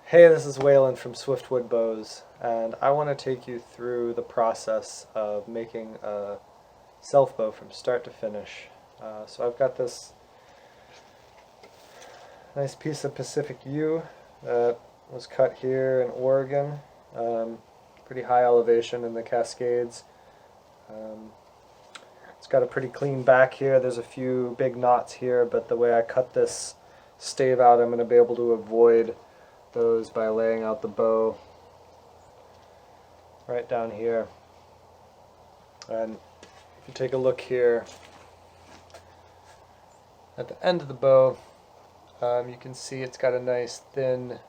Hey, this is Waylon from Swiftwood Bows, and I want to take you through the process of making a self bow from start to finish. So I've got this nice piece of Pacific yew that was cut here in Oregon, pretty high elevation in the Cascades. It's got a pretty clean back here. There's a few big knots here, but the way I cut this stave out, I'm going to be able to avoid those by laying out the bow right down here. And if you take a look here at the end of the bow, you can see it's got a nice thin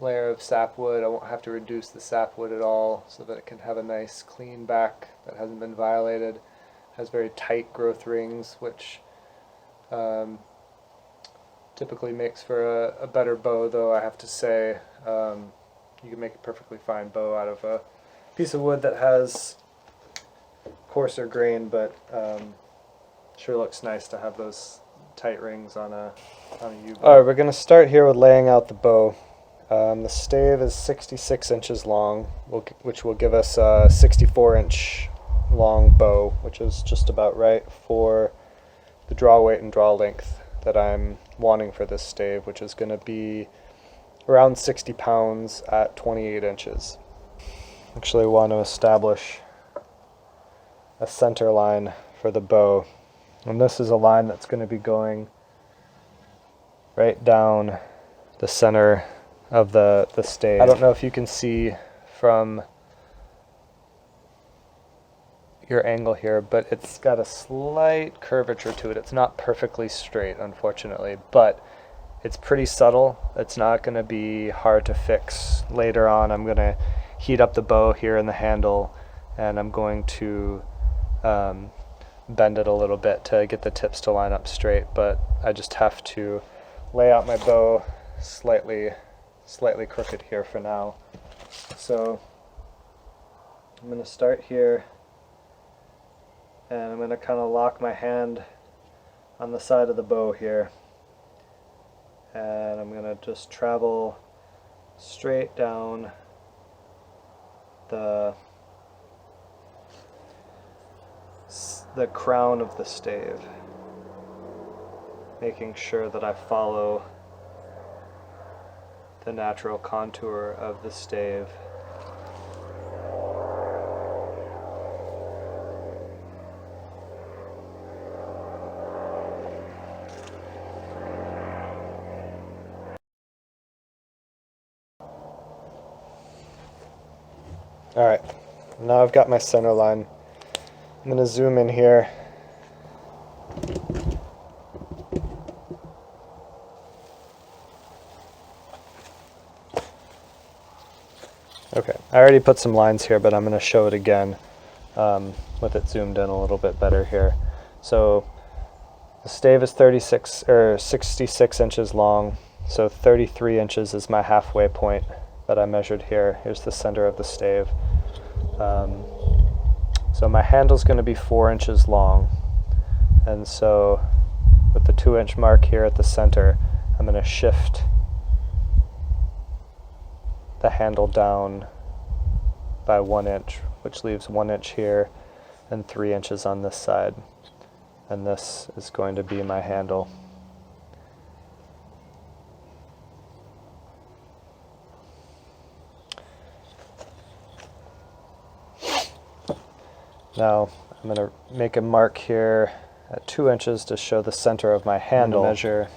layer of sapwood. I won't have to reduce the sapwood at all, so that it can have a nice clean back that hasn't been violated. Has very tight growth rings, which typically makes for a better bow, though I have to say you can make a perfectly fine bow out of a piece of wood that has coarser grain, but sure looks nice to have those tight rings on a yew bow. Alright, we're going to start here with laying out the bow. The stave is 66 inches long, which will give us a 64-inch long bow, which is just about right for the draw weight and draw length that I'm wanting for this stave, which is going to be around 60 pounds at 28 inches. Actually want to establish a center line for the bow, and this is a line that's going to be going right down the center of the stave. I don't know if you can see from your angle here, but it's got a slight curvature to it. It's not perfectly straight, unfortunately, but it's pretty subtle. It's not going to be hard to fix later on. I'm going to heat up the bow here in the handle, and I'm going to bend it a little bit to get the tips to line up straight, but I just have to lay out my bow slightly crooked here for now. So I'm going to start here, and I'm going to kind of lock my hand on the side of the bow here, and I'm going to just travel straight down the crown of the stave, making sure that I follow the natural contour of the stave. Alright, now I've got my center line. I'm going to zoom in here. Okay, I already put some lines here, but I'm going to show it again with it zoomed in a little bit better here. So the stave is 66 inches long, so 33 inches is my halfway point that I measured here. Here's the center of the stave. So my handle's going to be 4 inches long, and so with the 2-inch mark here at the center, I'm going to shift the handle down by 1 inch, which leaves 1 inch here and 3 inches on this side, and this is going to be my handle. Now I'm going to make a mark here at 2 inches to show the center of my handle. Measure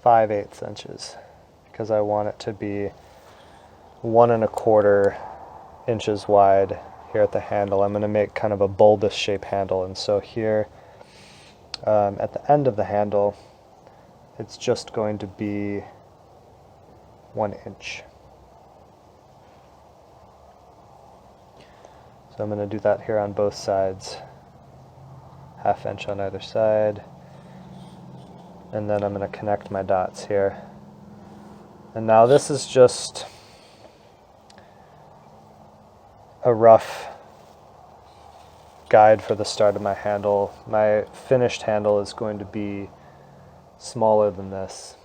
5/8 inches because I want it to be 1 1/4 inches wide here at the handle. I'm going to make kind of a bulbous shape handle, and so here at the end of the handle, it's just going to be 1 inch. So I'm going to do that here on both sides, 1/2 inch on either side, and then I'm going to connect my dots here. And now this is just a rough guide for the start of my handle. My finished handle is going to be smaller than this.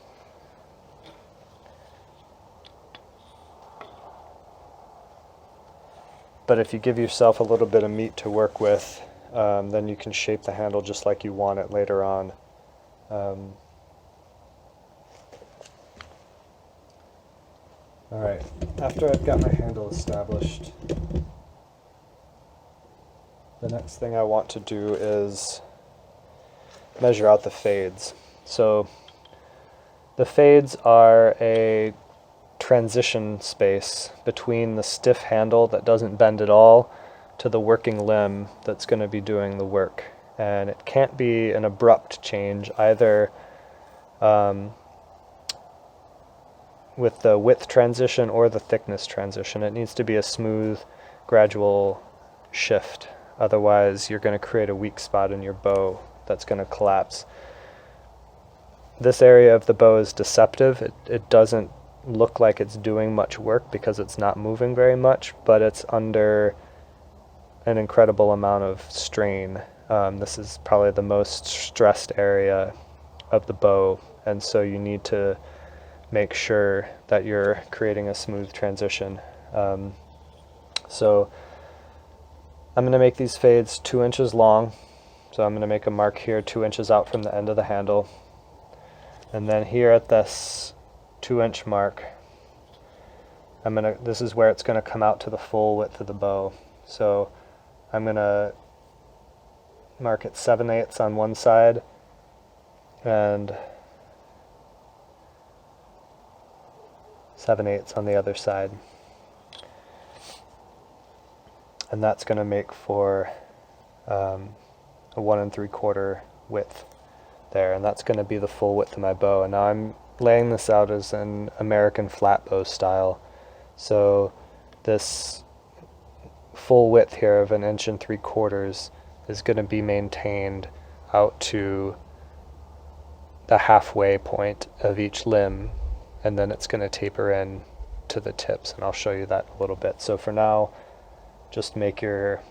but if you give yourself a little bit of meat to work with, then you can shape the handle just like you want it later on. Alright, after I've got my handle established, the next thing I want to do is measure out the fades. So the fades are a transition space between the stiff handle that doesn't bend at all to the working limb that's going to be doing the work. And it can't be an abrupt change either with the width transition or the thickness transition. It needs to be a smooth, gradual shift. Otherwise, you're going to create a weak spot in your bow that's going to collapse. This area of the bow is deceptive. It doesn't look like it's doing much work because it's not moving very much, but it's under an incredible amount of strain. This is probably the most stressed area of the bow, and so you need to make sure that you're creating a smooth transition. So I'm going to make these fades 2 inches long. So I'm going to make a mark here 2 inches out from the end of the handle. And then here at this 2-inch mark, this is where it's going to come out to the full width of the bow. So I'm going to mark it 7/8 on one side and 7/8 on the other side. And that's going to make for a 1 3/4 width there, and that's going to be the full width of my bow. And now I'm laying this out as an American flat bow style. So this full width here of 1 3/4 inches is going to be maintained out to the halfway point of each limb, and then it's going to taper in to the tips, and I'll show you that a little bit. So for now, just make your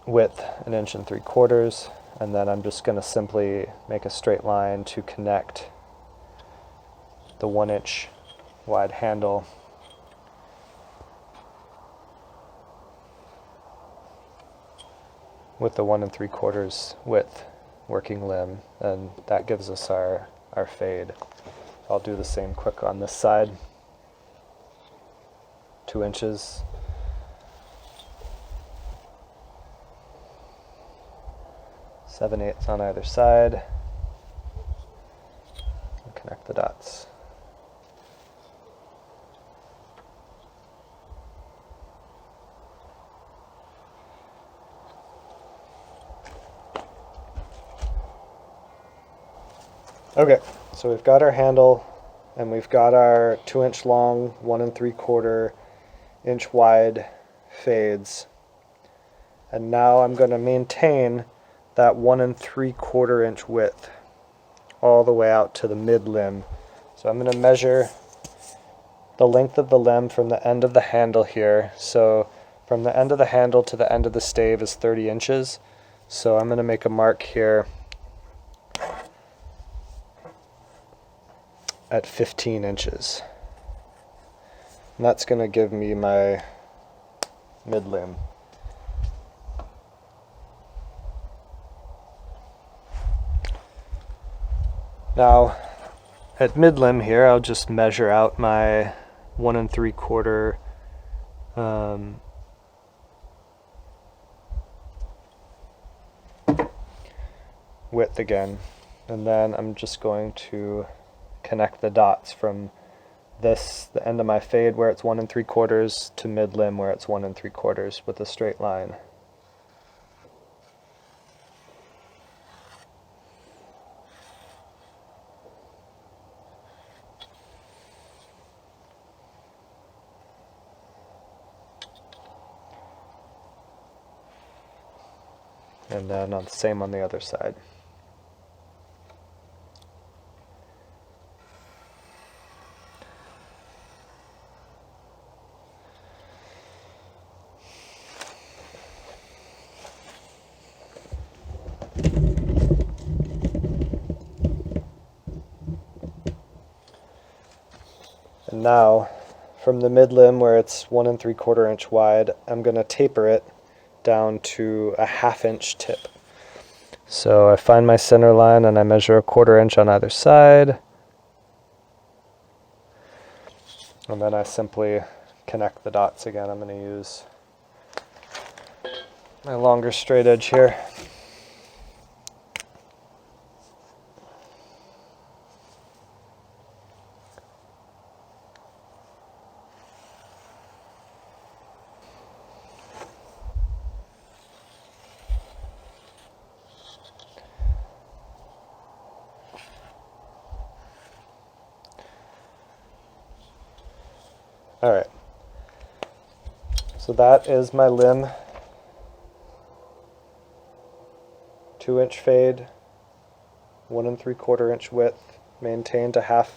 width 1 3/4 inches, and then I'm just going to simply make a straight line to connect the 1-inch wide handle with the 1 3/4 inches width working limb, and that gives us our fade. I'll do the same quick on this side. 2 inches. Seven eighths on either side. And connect the dots. Okay, so we've got our handle and we've got our 2-inch long, 1 3/4 inch wide fades. And now I'm going to maintain that 1 3/4 inch width all the way out to the mid limb. So I'm going to measure the length of the limb from the end of the handle here. So from the end of the handle to the end of the stave is 30 inches. So I'm going to make a mark here at 15 inches. And that's going to give me my mid limb. Now, at mid limb here, I'll just measure out my 1 3/4 width again, and then I'm just going to connect the dots from the end of my fade where it's 1 3/4 to mid limb where it's 1 3/4 with a straight line. And then the same on the other side. And now, from the mid limb where it's 1 3/4 inch wide, I'm going to taper it down to a 1/2 inch tip. So I find my center line and I measure 1/4 inch on either side. And then I simply connect the dots again. I'm going to use my longer straight edge here. Alright, so that is my limb. 2-inch fade, 1 3/4 inch width, maintained to half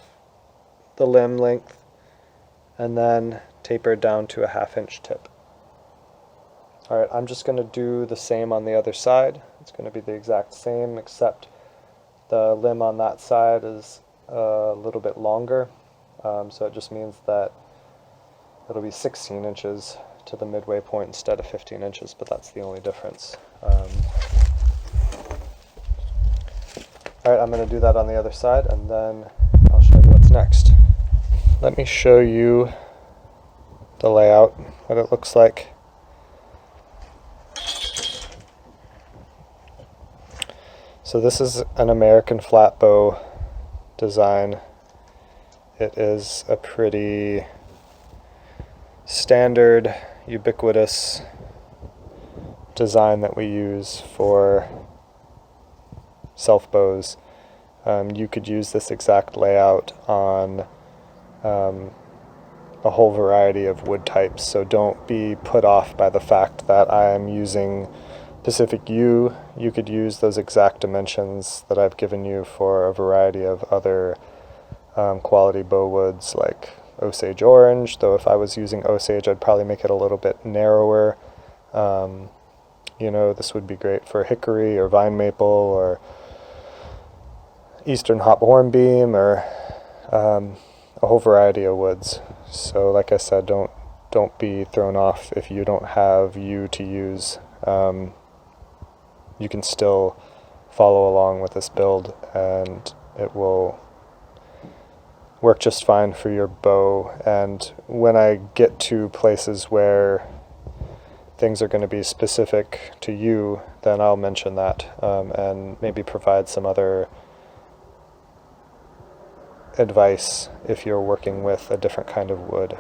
the limb length, and then tapered down to a 1/2 inch tip. Alright, I'm just going to do the same on the other side. It's going to be the exact same, except the limb on that side is a little bit longer, so it just means that it'll be 16 inches to the midway point instead of 15 inches, but that's the only difference. Alright, I'm going to do that on the other side, and then I'll show you what's next. Let me show you the layout, what it looks like. So this is an American flat bow design. It is a pretty standard, ubiquitous design that we use for self bows. You could use this exact layout on a whole variety of wood types, so don't be put off by the fact that I am using Pacific yew. You could use those exact dimensions that I've given you for a variety of other quality bow woods like Osage orange, though if I was using Osage I'd probably make it a little bit narrower. This would be great for hickory or vine maple or eastern hop hornbeam or a whole variety of woods. So like I said, don't be thrown off if you don't have yew to use. You can still follow along with this build and it will work just fine for your bow. And when I get to places where things are going to be specific to you, then I'll mention that and maybe provide some other advice if you're working with a different kind of wood.